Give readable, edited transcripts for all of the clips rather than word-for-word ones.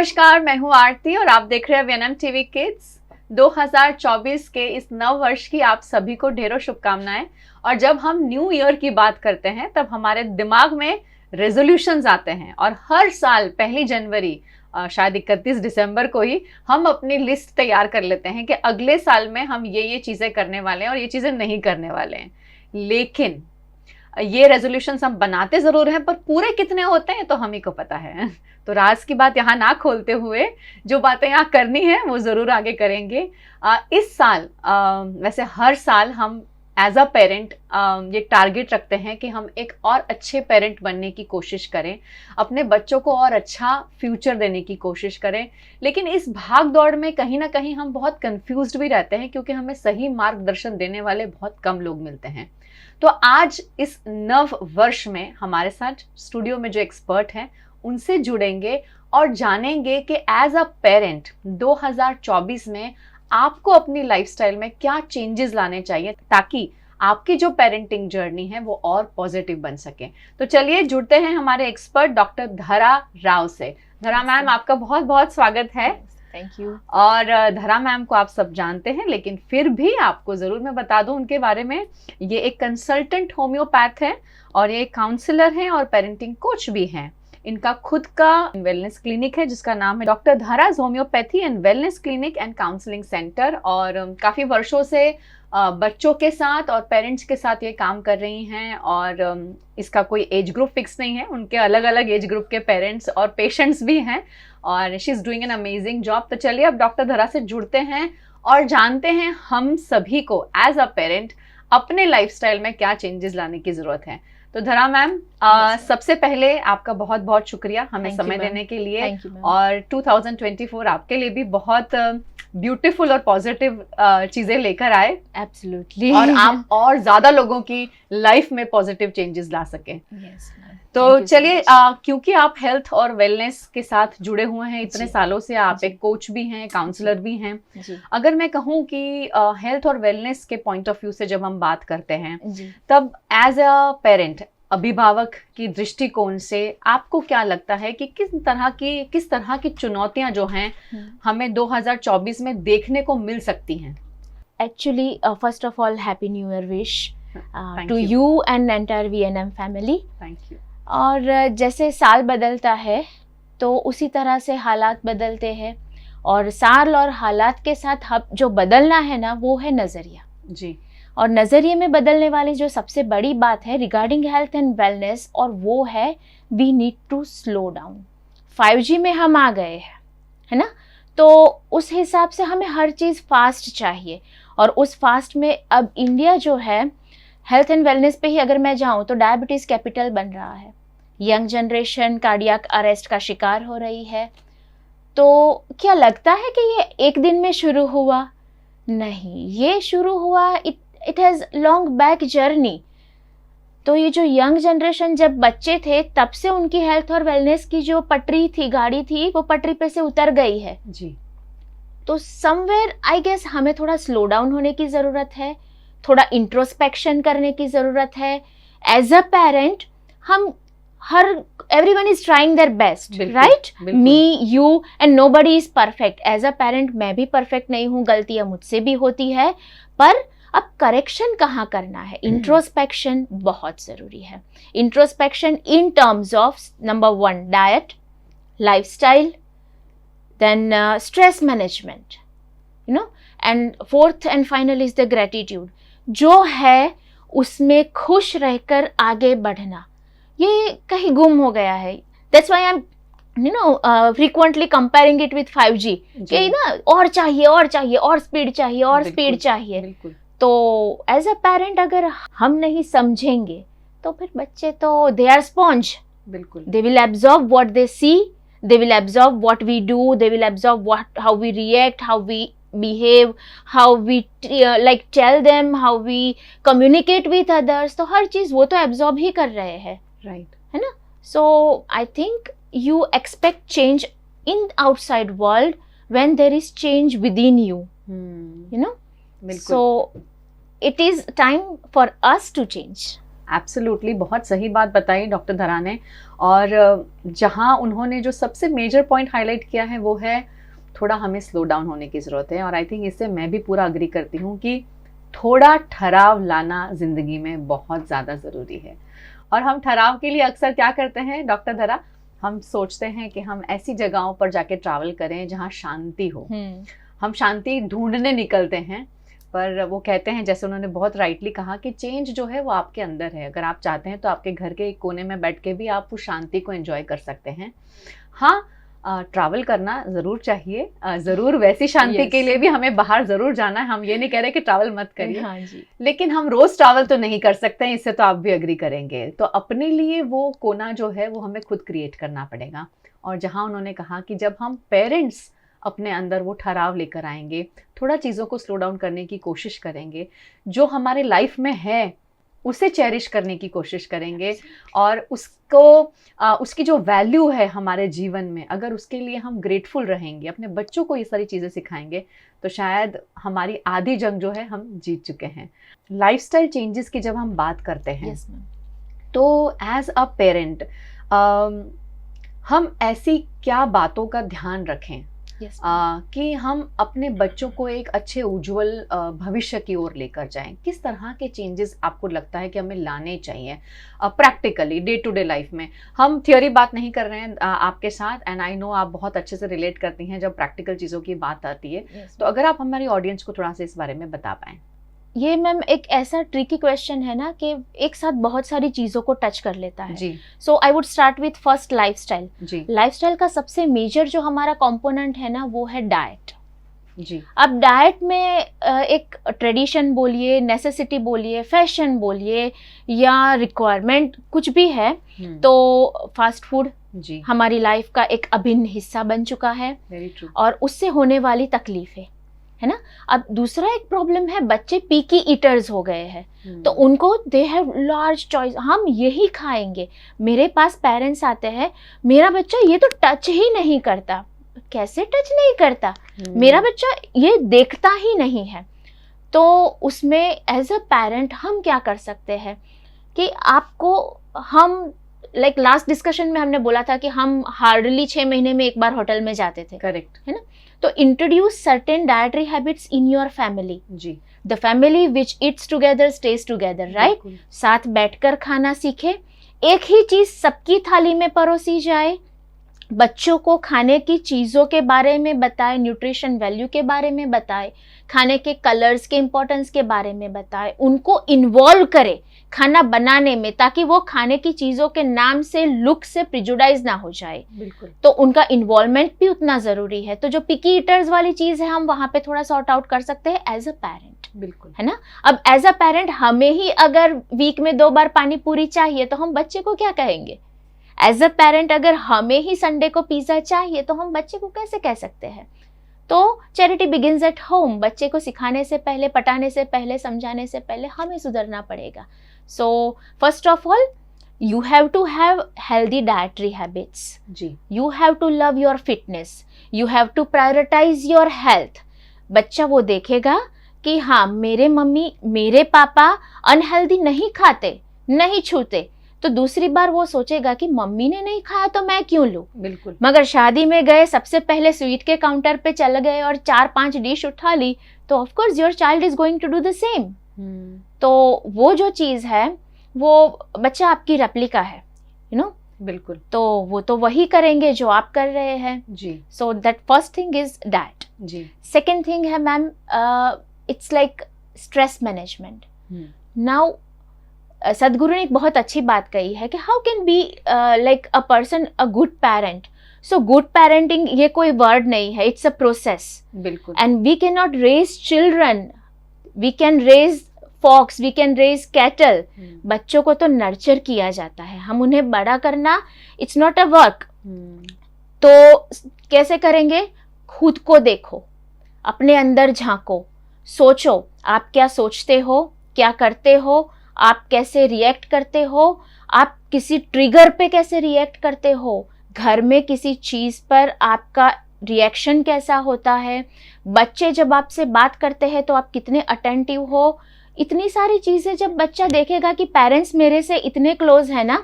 नमस्कार, मैं हूँ आरती और आप देख रहे हैं वीएनएम टीवी किड्स। 2024 के इस नव वर्ष की आप सभी को ढेरों शुभकामनाएं। और जब हम न्यू ईयर की बात करते हैं तब हमारे दिमाग में रेजोल्यूशंस आते हैं और हर साल 1 जनवरी शायद 31 दिसंबर को ही हम अपनी लिस्ट तैयार कर लेते हैं कि अगले साल में हम ये चीज़ें करने वाले हैं और ये चीज़ें नहीं करने वाले हैं। लेकिन ये रेजोल्यूशंस हम बनाते जरूर हैं पर पूरे कितने होते हैं तो हम ही को पता है। तो राज की बात यहाँ ना खोलते हुए जो बातें यहाँ करनी है वो जरूर आगे करेंगे। इस साल वैसे हर साल हम एज अ पेरेंट ये टारगेट रखते हैं कि हम एक और अच्छे पेरेंट बनने की कोशिश करें, अपने बच्चों को और अच्छा फ्यूचर देने की कोशिश करें। लेकिन इस भाग दौड़ में कहीं ना कहीं हम बहुत कंफ्यूज्ड भी रहते हैं क्योंकि हमें सही मार्गदर्शन देने वाले बहुत कम लोग मिलते हैं। तो आज इस नव वर्ष में हमारे साथ स्टूडियो में जो एक्सपर्ट हैं उनसे जुड़ेंगे और जानेंगे कि एज अ पेरेंट 2024 में आपको अपनी लाइफस्टाइल में क्या चेंजेस लाने चाहिए ताकि आपकी जो पेरेंटिंग जर्नी है वो और पॉजिटिव बन सके। तो चलिए जुड़ते हैं हमारे एक्सपर्ट डॉक्टर धरा राव से। धरा मैम, आपका बहुत बहुत स्वागत है। Thank you. और धरा मैम को आप सब जानते हैं लेकिन फिर भी आपको जरूर मैं बता दूं उनके बारे में। ये एक कंसल्टेंट होम्योपैथ है और ये काउंसलर हैं और पेरेंटिंग कोच भी हैं। इनका खुद का वेलनेस क्लिनिक है जिसका नाम है doctor Dharaj homeopathy and wellness clinic and counselling centre. और काफ़ी वर्षों से बच्चों के साथ और पेरेंट्स के साथ ये काम कर रही हैं और इसका कोई एज ग्रुप फिक्स नहीं है, उनके अलग अलग एज ग्रुप के पेरेंट्स और पेशेंट्स भी हैं और she is doing an amazing job. तो चलिए अब डॉक्टर धरा से जुड़ते हैं और जानते हैं हम सभी को एज अ पेरेंट अपने लाइफस्टाइल में क्या चेंजेस लाने की ज़रूरत है। तो धरा मैम, सबसे पहले आपका बहुत बहुत शुक्रिया हमें समय देने के लिए। और 2024 आपके लिए भी बहुत ब्यूटीफुल और पॉजिटिव चीजें लेकर आए। एब्सोल्युटली। और आप और ज्यादा लोगों की लाइफ में पॉजिटिव चेंजेस ला सके। तो चलिए, क्योंकि आप हेल्थ और वेलनेस के साथ जुड़े हुए हैं इतने सालों से, आप एक कोच भी हैं, काउंसलर भी हैं। अगर मैं कहूँ कि हेल्थ और वेलनेस के पॉइंट ऑफ व्यू से जब हम बात करते हैं तब एज अ पेरेंट, अभिभावक की दृष्टिकोण से आपको क्या लगता है कि किस तरह की चुनौतियां जो हैं हमें 2024 में देखने को मिल सकती हैं? Actually first of all happy new year wish to you and entire VNM family. Thank you. और जैसे साल बदलता है तो उसी तरह से हालात बदलते हैं और साल और हालात के साथ हम जो बदलना है ना वो है नज़रिया जी। और नज़रिए में बदलने वाली जो सबसे बड़ी बात है रिगार्डिंग हेल्थ एंड वेलनेस, और वो है we need to slow down. 5G में हम आ गए हैं, है ना, तो उस हिसाब से हमें हर चीज़ फास्ट चाहिए। और उस फास्ट में अब इंडिया जो है हेल्थ एंड वेलनेस पे ही अगर मैं जाऊँ तो डायबिटीज़ कैपिटल बन रहा है। यंग जनरेशन कार्डियक अरेस्ट का शिकार हो रही है। तो क्या लगता है कि ये एक दिन में शुरू हुआ? नहीं, ये शुरू हुआ, it has long back journey. तो ये जो यंग जनरेशन जब बच्चे थे तब से उनकी हेल्थ और वेलनेस की जो पटरी थी, गाड़ी थी, वो पटरी पे से उतर गई है जी। तो समवेयर आई गेस हमें थोड़ा स्लो डाउन होने की ज़रूरत है, थोड़ा इंट्रोस्पेक्शन करने की ज़रूरत है। एज अ पेरेंट हम everyone is trying their best, right? Me, you and nobody is perfect. As a parent मैं भी perfect नहीं हूँ, गलतियाँ मुझसे भी होती है, पर अब करेक्शन कहाँ करना है? इंट्रोस्पेक्शन बहुत ज़रूरी है। Introspection in terms of number 1 diet, lifestyle, then stress management, you know, and fourth and final is the gratitude. जो है उसमें खुश रहकर आगे बढ़ना, ये कहीं गुम हो गया है। That's why I am frequently comparing it with 5G कि ना और चाहिए और चाहिए और स्पीड चाहिए और स्पीड चाहिए। तो एज अ पेरेंट अगर हम नहीं समझेंगे तो फिर बच्चे तो दे आर स्पॉन्ज। बिल्कुल, they will absorb what they see, they will absorb what we do, they will absorb how we react, how we behave, how we like tell them, how we communicate with others। तो हर चीज वो तो absorb ही कर रहे हैं, right, है ना। So I think you expect change in outside world when there is change within you, you know. So it is time for us to change. Absolutely, बहुत सही बात बताई डॉक्टर धरा ने। और जहाँ उन्होंने जो सबसे मेजर पॉइंट हाईलाइट किया है वो है थोड़ा हमें स्लो डाउन होने की ज़रूरत है। और आई थिंक इससे मैं भी पूरा अग्री करती हूँ कि थोड़ा ठहराव लाना ज़िंदगी में बहुत ज़्यादा ज़रूरी है। और हम ठहराव के लिए अक्सर क्या करते हैं डॉक्टर धरा, हम सोचते हैं कि हम ऐसी जगहों पर जाके ट्रैवल करें जहाँ शांति हो। हम शांति ढूंढने निकलते हैं, पर वो कहते हैं, जैसे उन्होंने बहुत राइटली कहा, कि चेंज जो है वो आपके अंदर है। अगर आप चाहते हैं तो आपके घर के एक कोने में बैठ के भी आप उस शांति को एंजॉय कर सकते हैं। हाँ, ट्रैवल करना ज़रूर चाहिए, ज़रूर वैसी शांति के लिए भी हमें बाहर ज़रूर जाना है। हम ये नहीं कह रहे कि ट्रैवल मत करिए, हाँ जी। लेकिन हम रोज़ ट्रैवल तो नहीं कर सकते हैं, इससे तो आप भी अग्री करेंगे। तो अपने लिए वो कोना जो है वो हमें खुद क्रिएट करना पड़ेगा। और जहाँ उन्होंने कहा कि जब हम पेरेंट्स अपने अंदर वो ठहराव लेकर आएंगे, थोड़ा चीज़ों को स्लो डाउन करने की कोशिश करेंगे, जो हमारे लाइफ में है उसे चेरिश करने की कोशिश करेंगे, और उसकी जो वैल्यू है हमारे जीवन में, अगर उसके लिए हम ग्रेटफुल रहेंगे, अपने बच्चों को ये सारी चीज़ें सिखाएंगे, तो शायद हमारी आधी जंग जो है हम जीत चुके हैं। लाइफस्टाइल चेंजेस की जब हम बात करते हैं, तो एज अ पेरेंट हम ऐसी क्या बातों का ध्यान रखें कि हम अपने बच्चों को एक अच्छे उज्जवल भविष्य की ओर लेकर जाएं? किस तरह के चेंजेस आपको लगता है कि हमें लाने चाहिए practically day to day life में? हम थियोरी बात नहीं कर रहे हैं आपके साथ, एंड आई नो आप बहुत अच्छे से रिलेट करती हैं जब प्रैक्टिकल चीज़ों की बात आती है। तो अगर आप हमारी ऑडियंस को थोड़ा सा इस बारे में बता पाएं। ये मैम एक ऐसा ट्रिकी क्वेश्चन है ना कि एक साथ बहुत सारी चीज़ों को टच कर लेता है जी। So I would start with first lifestyle जी। लाइफस्टाइल का सबसे मेजर जो हमारा कंपोनेंट है ना वो है डाइट जी। अब डाइट में एक ट्रेडिशन बोलिए, नेसेसिटी बोलिए, फैशन बोलिए या रिक्वायरमेंट कुछ भी है, तो फास्ट फूड जी हमारी लाइफ का एक अभिन्न हिस्सा बन चुका है। Very true. और उससे होने वाली तकलीफें है ना। अब दूसरा एक प्रॉब्लम है, बच्चे पीकी ईटर्स हो गए हैं, तो उनको दे हैव लार्ज चॉइस, हम यही खाएंगे। मेरे पास पेरेंट्स आते हैं, मेरा बच्चा ये तो टच ही नहीं करता। कैसे टच नहीं करता? मेरा बच्चा ये देखता ही नहीं है। तो उसमें एज अ पेरेंट हम क्या कर सकते हैं कि आपको हम लाइक लास्ट डिस्कशन में हमने बोला था कि हम हार्डली 6 महीने में एक बार होटल में जाते थे, करेक्ट है ना। तो introduce certain dietary habits in your family जी। The family which eats together stays together, right. साथ बैठकर खाना सीखे, एक ही चीज सबकी थाली में परोसी जाए, बच्चों को खाने की चीज़ों के बारे में बताए, न्यूट्रिशन वैल्यू के बारे में बताए, खाने के कलर्स के इम्पोर्टेंस के बारे में बताए, उनको इन्वॉल्व करे खाना बनाने में, ताकि वो खाने की चीज़ों के नाम से, लुक से प्रिजुडाइज ना हो जाए। बिल्कुल। तो उनका इन्वॉल्वमेंट भी उतना ज़रूरी है। तो जो पिकी ईटर्स वाली चीज़ है हम वहाँ पे थोड़ा सॉर्ट आउट कर सकते हैं एज अ पेरेंट। बिल्कुल, है ना। अब एज अ पेरेंट हमें ही अगर वीक में 2 बार पानी पूरी चाहिए तो हम बच्चे को क्या कहेंगे? एज अ पेरेंट अगर हमें ही संडे को पिज्जा चाहिए तो हम बच्चे को कैसे कह सकते हैं? तो चैरिटी बिगिंस एट होम। बच्चे को सिखाने से पहले, पटाने से पहले, समझाने से पहले हमें सुधरना पड़ेगा। So first of all you have to have healthy dietary habits जी। you have to love your fitness, you have to prioritize your health। बच्चा वो देखेगा कि हाँ मेरे मम्मी मेरे पापा अनहेल्दी नहीं खाते, नहीं छूते, तो दूसरी बार वो सोचेगा कि मम्मी ने नहीं खाया तो मैं क्यों लूं। बिल्कुल। मगर शादी में गए, सबसे पहले स्वीट के काउंटर पे चले गए और 4-5 डिश उठा ली, तो of course your child is going to do the same. तो वो जो चीज है वो बच्चा आपकी रेप्लिका है, यू नो। बिल्कुल। तो वो तो वही करेंगे जो आप कर रहे हैं जी। So that first thing is diet जी। सेकेंड थिंग है ma'am, it's like stress management. Now Sadhguru ने एक बहुत अच्छी बात कही है कि how can be like a person a good parent. So good parenting ये कोई वर्ड नहीं है, इट्स अ प्रोसेस। बिल्कुल। And we can not raise children, we can raise fox, we can raise cattle. बच्चों को तो नर्चर किया जाता है, हम उन्हें बड़ा करना इट्स नॉट अ वर्क। तो कैसे करेंगे? खुद को देखो, अपने अंदर झांको, सोचो आप क्या सोचते हो, क्या करते हो, आप कैसे रिएक्ट करते हो, आप किसी ट्रिगर पे कैसे रिएक्ट करते हो, घर में किसी चीज पर आपका रिएक्शन कैसा होता है, बच्चे जब आपसे बात करते हैं तो आप कितने अटेंटिव हो, इतनी सारी चीजें जब बच्चा देखेगा कि पेरेंट्स मेरे से इतने क्लोज है ना,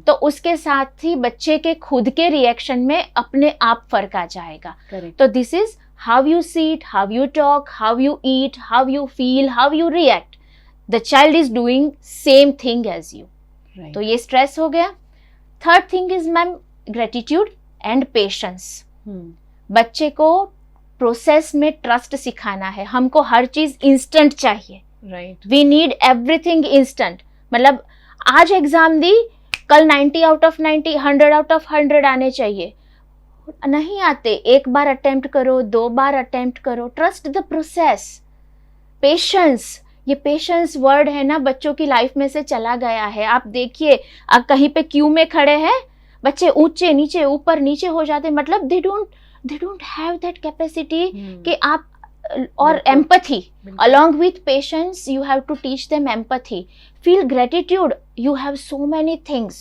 तो उसके साथ ही बच्चे के खुद के रिएक्शन में अपने आप फर्क आ जाएगा। तो this is how you sit, how you talk, how you eat, how you feel, how you react, the child is doing same thing as you. तो ये स्ट्रेस हो गया। Third thing is ma'am gratitude and patience. बच्चे को process में trust सिखाना है। हमको हर चीज इंस्टेंट चाहिए, right, we need everything instant. मतलब आज एग्जाम दी, कल 90 आउट ऑफ 90, 100 आउट ऑफ 100 आने चाहिए, नहीं आते। एक बार अटेम्प्ट करो, 2 बार अटेम्प्ट करो, ट्रस्ट द प्रोसेस। पेशेंस, ये पेशेंस वर्ड है ना बच्चों की लाइफ में से चला गया है। आप देखिए, कहीं पे क्यू में खड़े हैं बच्चे, ऊंचे नीचे ऊपर नीचे हो जाते, मतलब they don't have that capacity कि आप, और empathy along with patience you have to teach them empathy, feel gratitude, you have so many things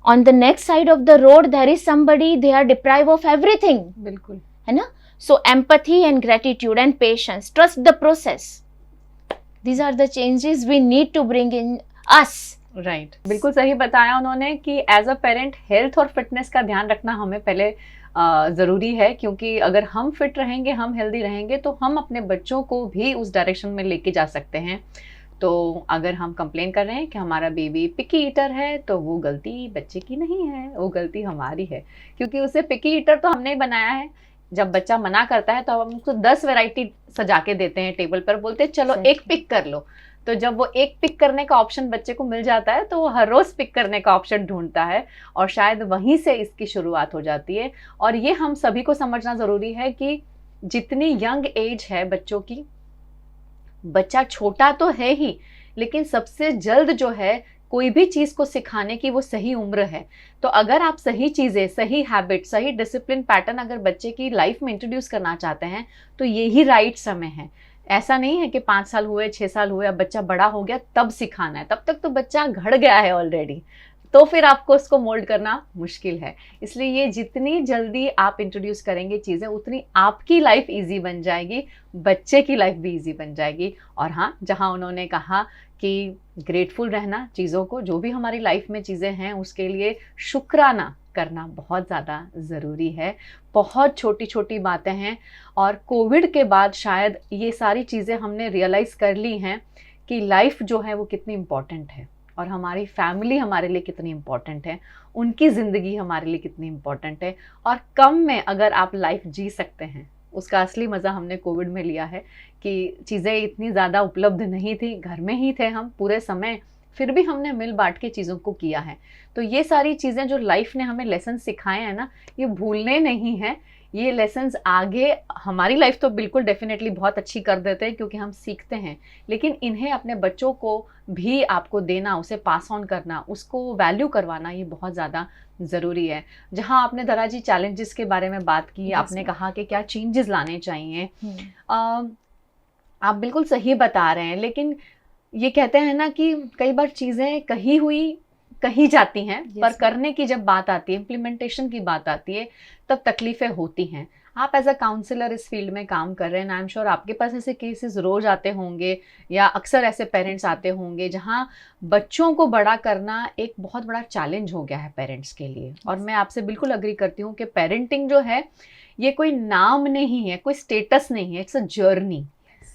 on the next side of the road, there is somebody, they are deprived of everything, बिल्कुल, है ना। so empathy and gratitude and patience, trust the process, these are the changes we need to bring in us। Right, बिल्कुल सही बताया उन्होंने कि as a parent health और fitness का ध्यान रखना हमें पहले ज़रूरी है, क्योंकि अगर हम फिट रहेंगे, हम हेल्दी रहेंगे, तो हम अपने बच्चों को भी उस डायरेक्शन में लेके जा सकते हैं। तो अगर हम कंप्लेन कर रहे हैं कि हमारा बेबी पिकी ईटर है, तो वो गलती बच्चे की नहीं है, वो गलती हमारी है, क्योंकि उसे पिकी ईटर तो हमने ही बनाया है। जब बच्चा मना करता है तो हम उसको 10 वैरायटी सजा के देते हैं टेबल पर, बोलते हैं चलो एक पिक कर लो। तो जब वो एक पिक करने का ऑप्शन बच्चे को मिल जाता है, तो वो हर रोज पिक करने का ऑप्शन ढूंढता है, और शायद वहीं से इसकी शुरुआत हो जाती है। और ये हम सभी को समझना जरूरी है कि जितनी यंग एज है बच्चों की, बच्चा छोटा तो है ही, लेकिन सबसे जल्द जो है कोई भी चीज को सिखाने की वो सही उम्र है। तो अगर आप सही चीजें, सही हैबिट, सही डिसिप्लिन पैटर्न अगर बच्चे की लाइफ में इंट्रोड्यूस करना चाहते हैं, तो यही राइट समय है। ऐसा नहीं है कि 5 साल हुए, 6 साल हुए, अब बच्चा बड़ा हो गया तब सिखाना है, तब तक तो बच्चा घड़ गया है ऑलरेडी, तो फिर आपको उसको मोल्ड करना मुश्किल है। इसलिए ये जितनी जल्दी आप इंट्रोड्यूस करेंगे चीज़ें, उतनी आपकी लाइफ इजी बन जाएगी, बच्चे की लाइफ भी इजी बन जाएगी। और हाँ, जहाँ उन्होंने कहा कि ग्रेटफुल रहना चीज़ों को, जो भी हमारी लाइफ में चीज़ें हैं उसके लिए शुक्राना करना बहुत ज़्यादा ज़रूरी है। बहुत छोटी छोटी बातें हैं, और कोविड के बाद शायद ये सारी चीज़ें हमने रियलाइज़ कर ली हैं कि लाइफ जो है वो कितनी इम्पॉर्टेंट है, और हमारी फैमिली हमारे लिए कितनी इम्पॉर्टेंट है, उनकी ज़िंदगी हमारे लिए कितनी इम्पॉर्टेंट है। और कम में अगर आप लाइफ जी सकते हैं, उसका असली मज़ा हमने कोविड में लिया है कि चीज़ें इतनी ज़्यादा उपलब्ध नहीं थी, घर में ही थे हम पूरे समय, फिर भी हमने मिल बांट के चीज़ों को किया है। तो ये सारी चीज़ें जो लाइफ ने हमें लेसन सिखाए हैं ना, ये भूलने नहीं हैं। ये लेसन्स आगे हमारी लाइफ तो बिल्कुल डेफिनेटली बहुत अच्छी कर देते हैं, क्योंकि हम सीखते हैं, लेकिन इन्हें अपने बच्चों को भी आपको देना, उसे पास ऑन करना, उसको वैल्यू करवाना, ये बहुत ज़्यादा ज़रूरी है। जहाँ आपने धरा जी चैलेंजेस के बारे में बात की, आपने कहा कि क्या चेंजेस लाने चाहिए, आप बिल्कुल सही बता रहे हैं, लेकिन ये कहते हैं ना कि कई बार चीज़ें कही हुई कही जाती हैं, पर करने की जब बात आती है, इम्प्लीमेंटेशन की बात आती है, तब तकलीफ़ें होती हैं। आप एज अ काउंसलर इस फील्ड में काम कर रहे हैं, आई एम श्योर आपके पास ऐसे केसेस रोज आते होंगे, या अक्सर ऐसे पेरेंट्स आते होंगे जहां बच्चों को बड़ा करना एक बहुत बड़ा चैलेंज हो गया है पेरेंट्स के लिए। और मैं आपसे बिल्कुल अग्री करती हूँ कि पेरेंटिंग जो है ये कोई नाम नहीं है, कोई स्टेटस नहीं है, इट्स अ जर्नी,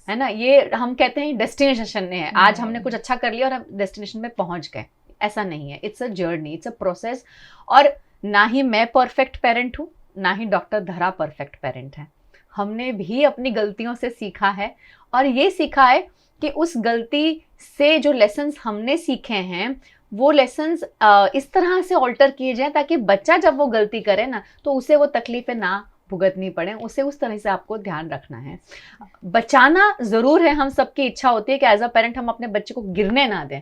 है ना। ये हम कहते हैं डेस्टिनेशन नहीं है, आज हमने कुछ अच्छा कर लिया और हम डेस्टिनेशन में पहुंच गए, ऐसा नहीं है। It's a journey, it's a process. और ना ही मैं परफेक्ट पेरेंट हूँ, ना ही डॉक्टर धरा परफेक्ट पेरेंट है। हमने भी अपनी गलतियों से सीखा है, और ये सीखा है कि उस गलती से जो लेसन्स हमने सीखे हैं वो लेसन्स इस तरह से ऑल्टर किए जाएं ताकि बच्चा जब वो गलती करे ना, तो उसे वो तकलीफें ना भुगतनी पड़े। उसे उस तरह से आपको ध्यान रखना है। बचाना ज़रूर है, हम सबकी इच्छा होती है कि एज अ पेरेंट हम अपने बच्चे को गिरने ना दें,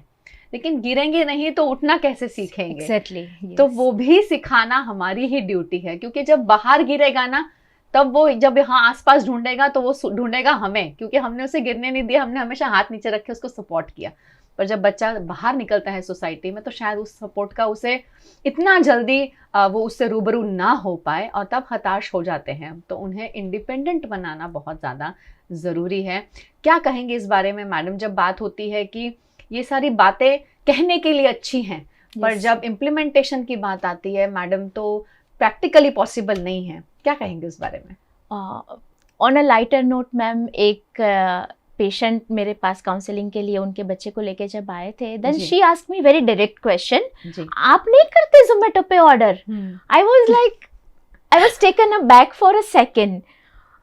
लेकिन गिरेंगे नहीं तो उठना कैसे सीखेंगे? Exactly, yes. तो वो भी सिखाना हमारी ही ड्यूटी है, क्योंकि जब बाहर गिरेगा ना, तब वो जब यहाँ आसपास ढूंढेगा तो वो ढूंढेगा हमें, क्योंकि हमने उसे गिरने नहीं दिया, हमने हमेशा हाथ नीचे रख के उसको सपोर्ट किया। पर जब बच्चा बाहर निकलता है सोसाइटी में तो शायद उस सपोर्ट का उसे इतना जल्दी वो उससे रूबरू ना हो पाए और तब हताश हो जाते हैं। तो उन्हें इंडिपेंडेंट बनाना बहुत ज़्यादा ज़रूरी है। क्या कहेंगे इस बारे में मैडम, जब बात होती है कि ये सारी बातें कहने के लिए अच्छी हैं पर जब इम्प्लीमेंटेशन की बात आती है मैडम तो प्रैक्टिकली पॉसिबल नहीं है, क्या कहेंगे उस बारे में? On a lighter note ma'am, एक पेशेंट मेरे पास काउंसलिंग के लिए उनके बच्चे को लेके जब आए थे, then she asked me very direct question, आप नहीं करते जोमेटो पे order? I was taken aback for a second,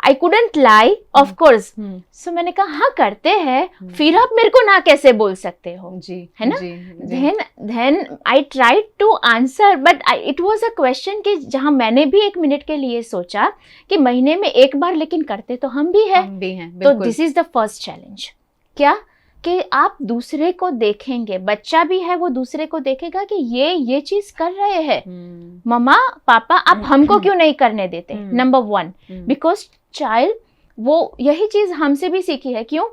I couldn't lie of course. So मैंने कहा हाँ करते हैं, फिर आप मेरे को ना कैसे बोल सकते हो, जी, है ना? then I tried to answer but it was a question कि जहाँ मैंने भी 1 मिनट के लिए सोचा कि महीने में एक बार लेकिन करते तो हम भी हैं। तो this is the first challenge, क्या कि आप दूसरे को देखेंगे, बच्चा भी है वो दूसरे को देखेगा कि ये चीज कर रहे हैं, मम्मा पापा आप हमको क्यों नहीं करने देते। नंबर 1, बिकॉज चाइल्ड वो यही चीज हमसे भी सीखी है। क्यों?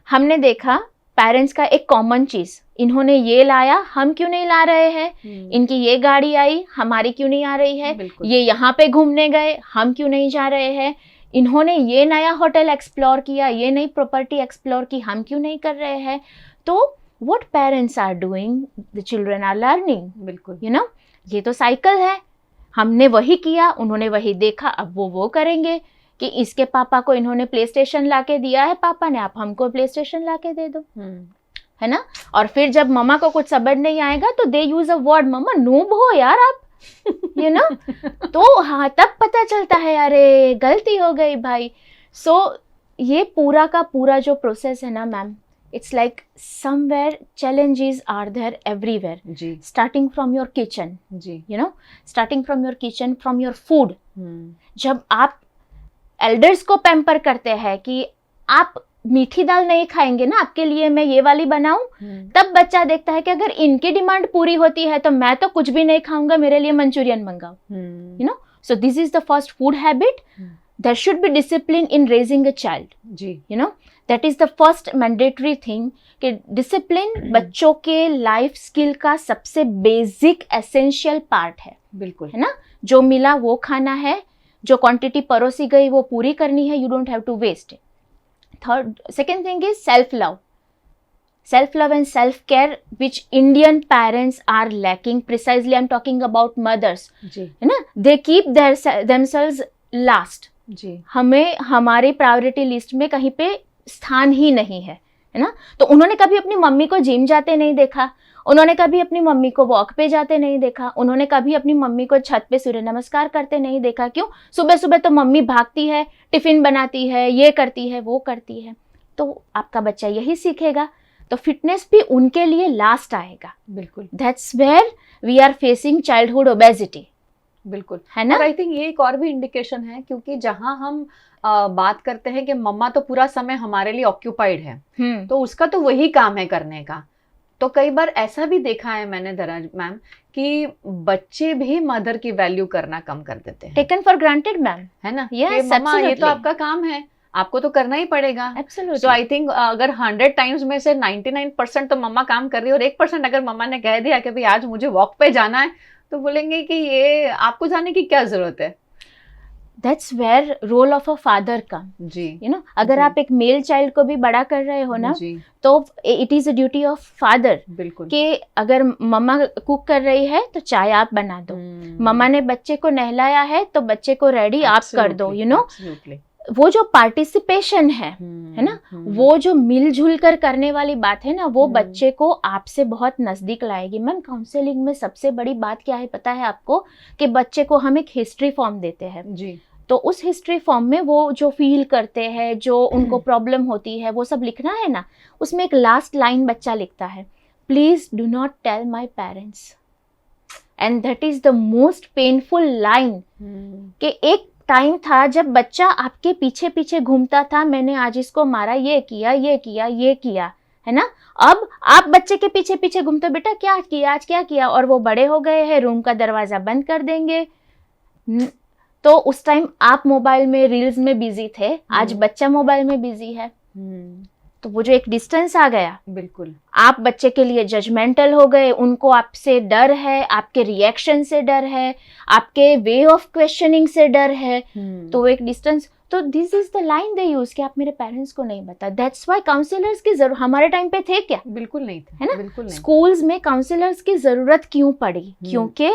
हमने देखा पेरेंट्स का एक कॉमन चीज, इन्होंने ये लाया हम क्यों नहीं ला रहे हैं, इनकी ये गाड़ी आई हमारी क्यों नहीं आ रही है, ये यहाँ पे घूमने गए हम क्यों नहीं जा रहे हैं, इन्होंने ये नया होटल एक्सप्लोर किया, ये नई प्रॉपर्टी एक्सप्लोर की, हम क्यों नहीं कर रहे हैं। तो what parents are doing, the children are learning. बिल्कुल, यू नो, ये तो साइकिल है, हमने वही किया उन्होंने वही देखा, अब वो करेंगे कि इसके पापा को इन्होंने प्ले स्टेशन ला के दिया है पापा ने, आप हमको प्ले स्टेशन ला के दे दो, है ना? और फिर जब मम्मा को कुछ समझ नहीं आएगा तो दे यूज अ वर्ड, मम्मा नूब हो यार आप, यू नो। तो हाँ तब पता चलता है अरे गलती हो गई भाई। सो ये पूरा का पूरा जो प्रोसेस है ना ma'am, it's like somewhere challenges are there everywhere, starting from your kitchen, you know, starting from your kitchen, from your food। जब आप एल्डर्स को पैम्पर करते हैं कि आप मीठी दाल नहीं खाएंगे ना, आपके लिए मैं ये वाली बनाऊं, तब बच्चा देखता है कि अगर इनकी डिमांड पूरी होती है तो मैं तो कुछ भी नहीं खाऊंगा, मेरे लिए मंचूरियन मंगाओ, you know. So this is the first food habit. There should be discipline in raising a child, you know, that is the first mandatory thing कि डिसिप्लिन बच्चों के लाइफ स्किल का सबसे बेसिक एसेंशियल पार्ट है। बिल्कुल, है ना? जो मिला वो खाना है, जो क्वांटिटी परोसी गई वो पूरी करनी है, you don't have to waste it. Second thing is self-love and self-care, which Indian parents are lacking. Precisely I'm talking about mothers, है ना? They keep themselves last, हमें हमारी प्रायोरिटी लिस्ट में कहीं पे स्थान ही नहीं है, है ना? तो उन्होंने कभी अपनी मम्मी को जिम जाते नहीं देखा, उन्होंने कभी अपनी मम्मी को वॉक पे जाते नहीं देखा, उन्होंने कभी अपनी मम्मी को छत पे सूर्य नमस्कार करते नहीं देखा। क्यों? सुबह सुबह तो मम्मी भागती है, टिफिन बनाती है, ये करती है वो करती है। तो आपका बच्चा यही सीखेगा, तो फिटनेस भी उनके लिए लास्ट आएगा। बिल्कुल, that's where we are facing childhood obesity. बिल्कुल, है ना? आई थिंक ये एक और भी इंडिकेशन है, क्योंकि जहां हम बात करते हैं कि मम्मा तो पूरा समय हमारे लिए ऑक्यूपाइड है, तो उसका तो वही काम है करने का। तो कई बार ऐसा भी देखा है मैंने दराज मैम कि बच्चे भी मदर की वैल्यू करना कम कर देते हैं, टेकन फॉर ग्रांटेड मैम, है ना? yes, मम्मा ये तो आपका काम है, आपको तो करना ही पड़ेगा। तो आई थिंक अगर 100 टाइम्स में से 99% तो मम्मा काम कर रही है और 1% अगर मम्मा ने कह दिया कि भाई आज मुझे वॉक पे जाना है, तो बोलेंगे कि ये आपको जाने की क्या जरूरत है। That's where role of a father come, जी, यू नो। अगर आप एक मेल चाइल्ड को भी बड़ा कर रहे हो ना, तो it is a duty of father, बिल्कुल, कि अगर मम्मा कुक कर रही है तो चाय आप बना दो, मम्मा ने बच्चे को नहलाया है तो बच्चे को रेडी आप कर दो, यू नो। वो जो पार्टिसिपेशन है ना, वो जो मिलजुल कर करने वाली बात है ना, वो बच्चे को आपसे बहुत नजदीक लाएगी। मैम काउंसलिंग में सबसे बड़ी बात क्या है पता है आपको? कि बच्चे को हम एक हिस्ट्री फॉर्म देते हैं जी, तो उस हिस्ट्री फॉर्म में वो जो फील करते हैं, जो उनको प्रॉब्लम होती है, वो सब लिखना है ना। उसमें एक लास्ट लाइन बच्चा लिखता है, please do not tell my parents, and that is the most painful line. कि एक टाइम था जब बच्चा आपके पीछे पीछे घूमता था, मैंने आज इसको मारा, ये किया ये किया ये किया, है ना? अब आप बच्चे के पीछे पीछे घूमते, बेटा क्या किया आज क्या किया, और वो बड़े हो गए हैं, रूम का दरवाजा बंद कर देंगे। तो उस टाइम आप मोबाइल में रील्स में बिजी थे, आज बच्चा मोबाइल में बिजी है। तो वो जो एक डिस्टेंस आ गया, बिल्कुल आप बच्चे के लिए जजमेंटल हो गए, उनको आपसे डर है, आपके रिएक्शन से डर है, आपके वे ऑफ क्वेश्चनिंग से डर है, तो वो एक डिस्टेंस, तो this is the line they use कि आप मेरे पेरेंट्स को नहीं बता। दैट्स व्हाई काउंसलर्स की जरूरत हमारे टाइम पे थे क्या? बिल्कुल नहीं थे, है ना? बिल्कुल नहीं। स्कूल्स में काउंसलर्स की जरूरत क्यों पड़ी? क्योंकि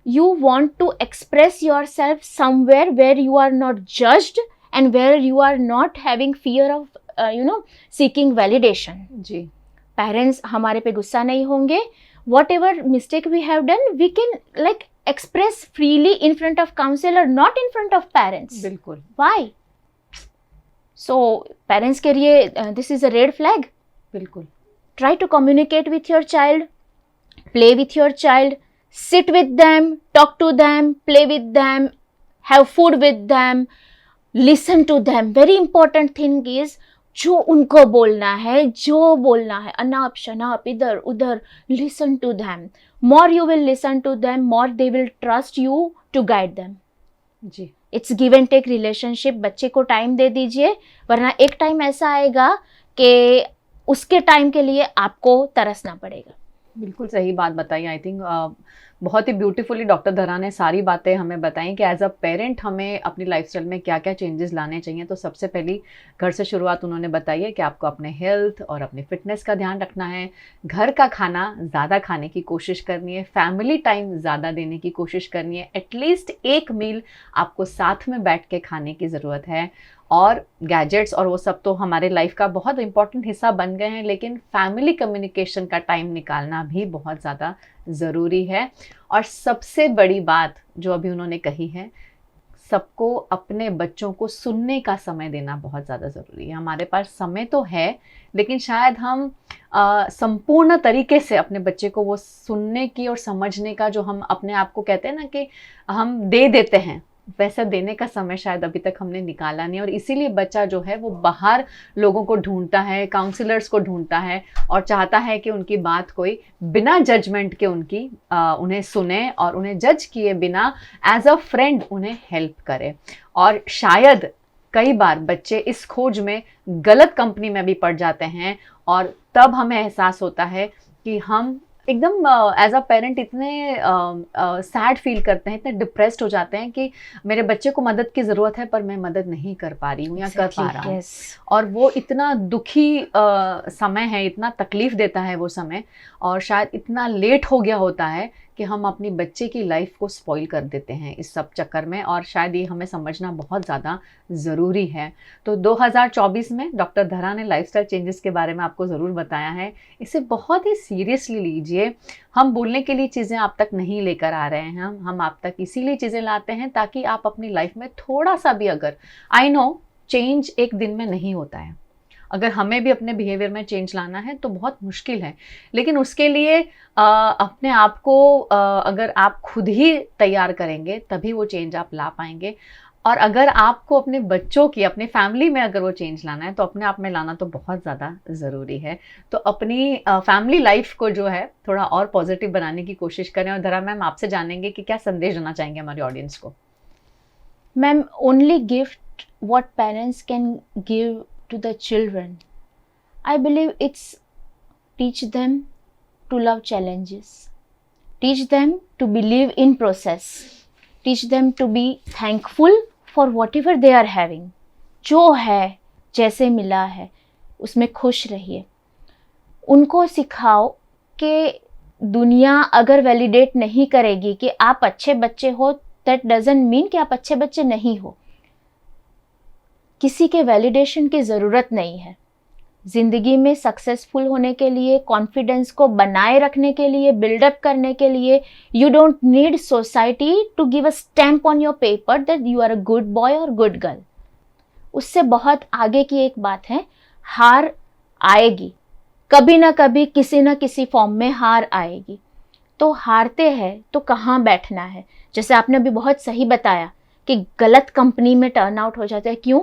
you want to express yourself somewhere where you are not judged and where you are not having fear of seeking validation. जी, पेरेंट्स हमारे पे गुस्सा नहीं होंगे, whatever mistake we have done we can like express freely in front of counselor, not in front of parents. बिल्कुल। Why? So parents के लिए this is a red flag. बिल्कुल। Try to communicate with your child, play with your child, sit with them, talk to them, play with them, have food with them, listen to them. Very important thing is जो उनको बोलना है, जो बोलना है, अनाप शनाप इधर उधर, listen to them. More you will listen to them, more they will trust you to guide them. Ji, It's give and take relationship. बच्चे को टाइम दे दीजिए, वरना एक टाइम ऐसा आएगा कि उसके टाइम के लिए आपको तरसना पड़ेगा। बिल्कुल सही बात बताई। आई थिंक बहुत ही ब्यूटीफुली डॉक्टर धरा ने सारी बातें हमें बताई कि एज अ पेरेंट हमें अपनी लाइफस्टाइल में क्या क्या चेंजेस लाने चाहिए। तो सबसे पहली घर से शुरुआत उन्होंने बताई है कि आपको अपने हेल्थ और अपने फिटनेस का ध्यान रखना है, घर का खाना ज़्यादा खाने की कोशिश करनी है, फैमिली टाइम ज़्यादा देने की कोशिश करनी है, एटलीस्ट एक मील आपको साथ में बैठ के खाने की ज़रूरत है। और गैजेट्स और वो सब तो हमारे लाइफ का बहुत इंपॉर्टेंट हिस्सा बन गए हैं, लेकिन फैमिली कम्युनिकेशन का टाइम निकालना भी बहुत ज़्यादा ज़रूरी है। और सबसे बड़ी बात जो अभी उन्होंने कही है, सबको अपने बच्चों को सुनने का समय देना बहुत ज़्यादा ज़रूरी है। हमारे पास समय तो है, लेकिन शायद हम संपूर्ण तरीके से अपने बच्चे को वो सुनने की और समझने का जो हम अपने आप को कहते हैं ना कि हम दे देते हैं, वैसा देने का समय शायद अभी तक हमने निकाला नहीं। और इसीलिए बच्चा जो है वो बाहर लोगों को ढूंढता है, काउंसलर्स को ढूंढता है और चाहता है कि उनकी बात कोई बिना जजमेंट के उन्हें सुने और उन्हें जज किए बिना एज अ फ्रेंड उन्हें हेल्प करे। और शायद कई बार बच्चे इस खोज में गलत कंपनी में भी पड़ जाते हैं और तब हमें एहसास होता है कि हम एकदम एज अ पेरेंट इतने सैड फील करते हैं, इतने डिप्रेस्ड हो जाते हैं कि मेरे बच्चे को मदद की ज़रूरत है पर मैं मदद नहीं कर पा रही हूँ या कर पा रहा हूँ। और वो इतना दुखी समय है, इतना तकलीफ़ देता है वो समय, और शायद इतना लेट हो गया होता है कि हम अपनी बच्चे की लाइफ को स्पॉइल कर देते हैं इस सब चक्कर में। और शायद ये हमें समझना बहुत ज़्यादा ज़रूरी है। तो 2024 में डॉक्टर धरा ने लाइफस्टाइल चेंजेस के बारे में आपको ज़रूर बताया है। इसे बहुत ही सीरियसली लीजिए। हम बोलने के लिए चीज़ें आप तक नहीं लेकर आ रहे हैं, हम आप तक इसीलिए चीज़ें लाते हैं ताकि आप अपनी लाइफ में थोड़ा सा भी, अगर आई नो चेंज एक दिन में नहीं होता है, अगर हमें भी अपने बिहेवियर में चेंज लाना है तो बहुत मुश्किल है, लेकिन उसके लिए अपने आप को अगर आप खुद ही तैयार करेंगे तभी वो चेंज आप ला पाएंगे। और अगर आपको अपने बच्चों की, अपनी फैमिली में अगर वो चेंज लाना है तो अपने आप में लाना तो बहुत ज़्यादा ज़रूरी है। तो अपनी फैमिली लाइफ को जो है थोड़ा और पॉजिटिव बनाने की कोशिश करें। और धरा मैम, आपसे जानेंगे कि क्या संदेश देना चाहेंगे हमारी ऑडियंस को। Ma'am, only gift what parents can give to the children, I believe it's teach them to love challenges, teach them to believe in process, teach them to be thankful for whatever they are having. जो है, जैसे मिला है उसमें खुश रहिए। उनको सिखाओ कि दुनिया अगर वैलिडेट नहीं करेगी कि आप अच्छे बच्चे हो, that doesn't mean कि आप अच्छे बच्चे नहीं हो। किसी के वैलिडेशन की ज़रूरत नहीं है। ज़िंदगी में सक्सेसफुल होने के लिए, कॉन्फिडेंस को बनाए रखने के लिए, बिल्डअप करने के लिए, you don't need society to give a stamp on your paper that you are a good boy और गुड गर्ल। उससे बहुत आगे की एक बात है, हार आएगी, कभी ना कभी किसी ना किसी फॉर्म में हार आएगी। तो हारते हैं तो कहाँ बैठना है, जैसे आपने अभी बहुत सही बताया कि गलत कंपनी में टर्न आउट हो जाता है। क्यों?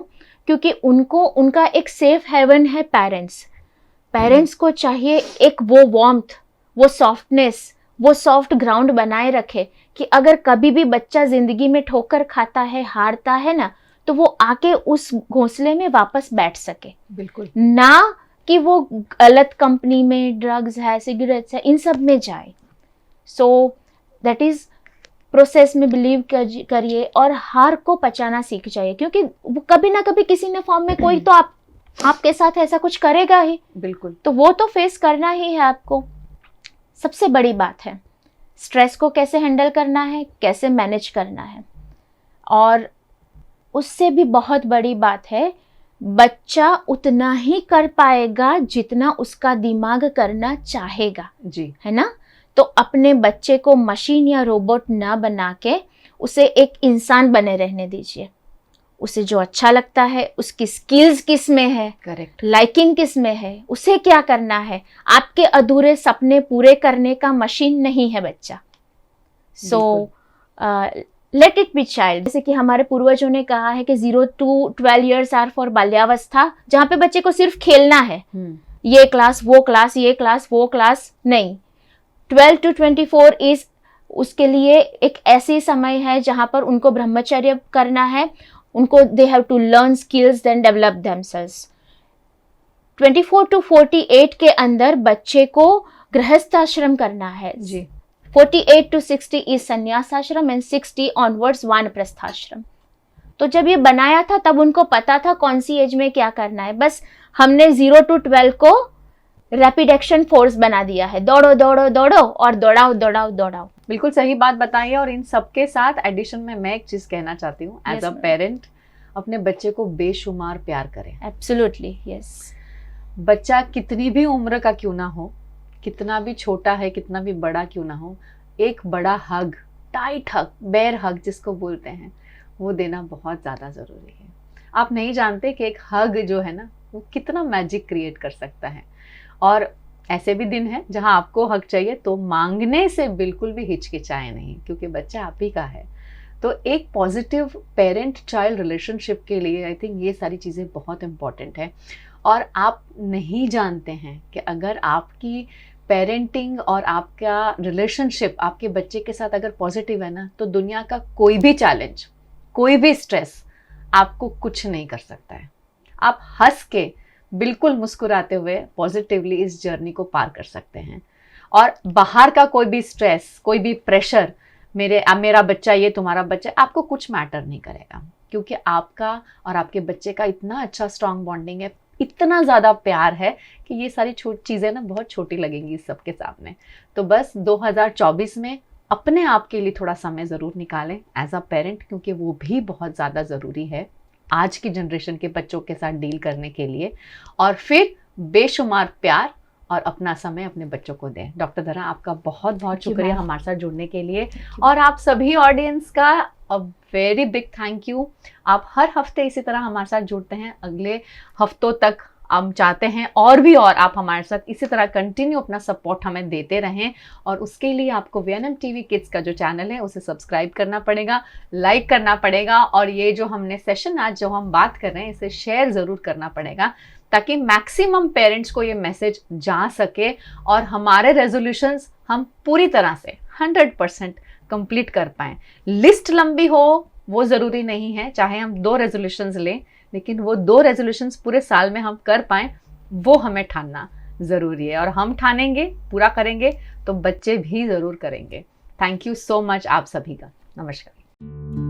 क्योंकि उनका एक सेफ हेवन है पेरेंट्स को चाहिए एक वो वार्मथ, वो सॉफ्टनेस, वो सॉफ्ट ग्राउंड बनाए रखे कि अगर कभी भी बच्चा जिंदगी में ठोकर खाता है, हारता है ना, तो वो आके उस घोंसले में वापस बैठ सके। बिल्कुल। ना कि वो गलत कंपनी में ड्रग्स है, सिगरेट्स है, इन सब में जाए। सो दैट इज प्रोसेस में बिलीव करिए और हार को पचाना सीख जाइए, क्योंकि वो कभी ना कभी किसी न फॉर्म में कोई तो आपके साथ ऐसा कुछ करेगा ही। बिल्कुल। तो वो तो फेस करना ही है आपको। सबसे बड़ी बात है स्ट्रेस को कैसे हैंडल करना है, कैसे मैनेज करना है। और उससे भी बहुत बड़ी बात है, बच्चा उतना ही कर पाएगा जितना उसका दिमाग करना चाहेगा जी, है ना। तो अपने बच्चे को मशीन या रोबोट ना बना के उसे एक इंसान बने रहने दीजिए। उसे जो अच्छा लगता है, उसकी स्किल्स किस में है, करेक्ट, लाइकिंग किस में है, उसे क्या करना है। आपके अधूरे सपने पूरे करने का मशीन नहीं है बच्चा। So let it be child. जैसे कि हमारे पूर्वजों ने कहा है कि 0 to 12 years आर फॉर बाल्यावस्था, जहाँ पे बच्चे को सिर्फ खेलना है। ये क्लास वो क्लास, ये क्लास वो क्लास नहीं। 12 to 24 इज उसके लिए एक ऐसी समय है जहाँ पर उनको ब्रह्मचर्य करना है, उनको they have to learn skills then develop themselves. 24 to 48 के अंदर बच्चे को गृहस्थ आश्रम करना है जी। 48 to 60 इज संन्यास आश्रम एंड 60 ऑनवर्ड्स वानप्रस्थाश्रम। तो जब ये बनाया था तब उनको पता था कौन सी एज में क्या करना है। बस हमने 0 to 12 को रैपिड एक्शन फोर्स बना दिया है, दौड़ो दौड़ो दौड़ो और दौड़ाओ दौड़ाओ दौड़ाओ। बिल्कुल सही बात बताइए। और इन सबके साथ एडिशन में मैं एक चीज कहना चाहती हूँ, एज अ पेरेंट अपने बच्चे को बेशुमार प्यार करें। Absolutely yes. बच्चा कितनी भी उम्र का क्यों ना हो, कितना भी छोटा है, कितना भी बड़ा क्यों ना हो, एक बड़ा हग, टाइट हग, बेयर हग जिसको बोलते हैं, वो देना बहुत ज़्यादा ज़रूरी है। आप नहीं जानते कि एक हग जो है ना, वो कितना मैजिक क्रिएट कर सकता है। और ऐसे भी दिन है जहां आपको हग चाहिए तो मांगने से बिल्कुल भी हिचकिचाए नहीं, क्योंकि बच्चा आप ही का है। तो एक पॉजिटिव पेरेंट चाइल्ड रिलेशनशिप के लिए आई थिंक ये सारी चीज़ें बहुत इम्पॉर्टेंट है। और आप नहीं जानते हैं कि अगर आपकी पेरेंटिंग और आपका रिलेशनशिप आपके बच्चे के साथ अगर पॉजिटिव है ना, तो दुनिया का कोई भी चैलेंज, कोई भी स्ट्रेस आपको कुछ नहीं कर सकता है। आप हंस के बिल्कुल मुस्कुराते हुए पॉजिटिवली इस जर्नी को पार कर सकते हैं। और बाहर का कोई भी स्ट्रेस, कोई भी प्रेशर, मेरा बच्चा ये, तुम्हारा बच्चा, आपको कुछ मैटर नहीं करेगा, क्योंकि आपका और आपके बच्चे का इतना अच्छा स्ट्रॉन्ग बॉन्डिंग है, इतना ज़्यादा प्यार है कि ये सारी चीज़ें ना बहुत छोटी लगेंगी इस सबके सामने। तो बस 2024 में अपने आप के लिए थोड़ा समय ज़रूर निकालें एज अ पेरेंट, क्योंकि वो भी बहुत ज़्यादा ज़रूरी है आज की जनरेशन के बच्चों के साथ डील करने के लिए। और फिर बेशुमार प्यार और अपना समय अपने बच्चों को दें। डॉक्टर धरा, आपका बहुत बहुत शुक्रिया हमारे साथ जुड़ने के लिए, और आप सभी ऑडियंस का a very big thank you. आप हर हफ्ते इसी तरह हमारे साथ जुड़ते हैं। अगले हफ्तों तक हम चाहते हैं और भी और आप हमारे साथ इसी तरह कंटिन्यू अपना सपोर्ट हमें देते रहें। और उसके लिए आपको VNM TV किड्स का जो चैनल है उसे सब्सक्राइब करना पड़ेगा, लाइक करना पड़ेगा, और ये जो हमने सेशन आज जो हम बात कर रहे हैं इसे शेयर ज़रूर करना पड़ेगा, ताकि मैक्सिमम पेरेंट्स को ये मैसेज जा सके और हमारे रेजोल्यूशंस हम पूरी तरह से 100% कंप्लीट कर पाएँ। लिस्ट लंबी हो वो ज़रूरी नहीं है, चाहे हम 2 रेजोल्यूशंस लें, लेकिन वो 2 रेजोल्यूशंस पूरे साल में हम कर पाएँ वो हमें ठानना ज़रूरी है। और हम ठानेंगे, पूरा करेंगे, तो बच्चे भी ज़रूर करेंगे। थैंक यू सो मच आप सभी का। नमस्कार।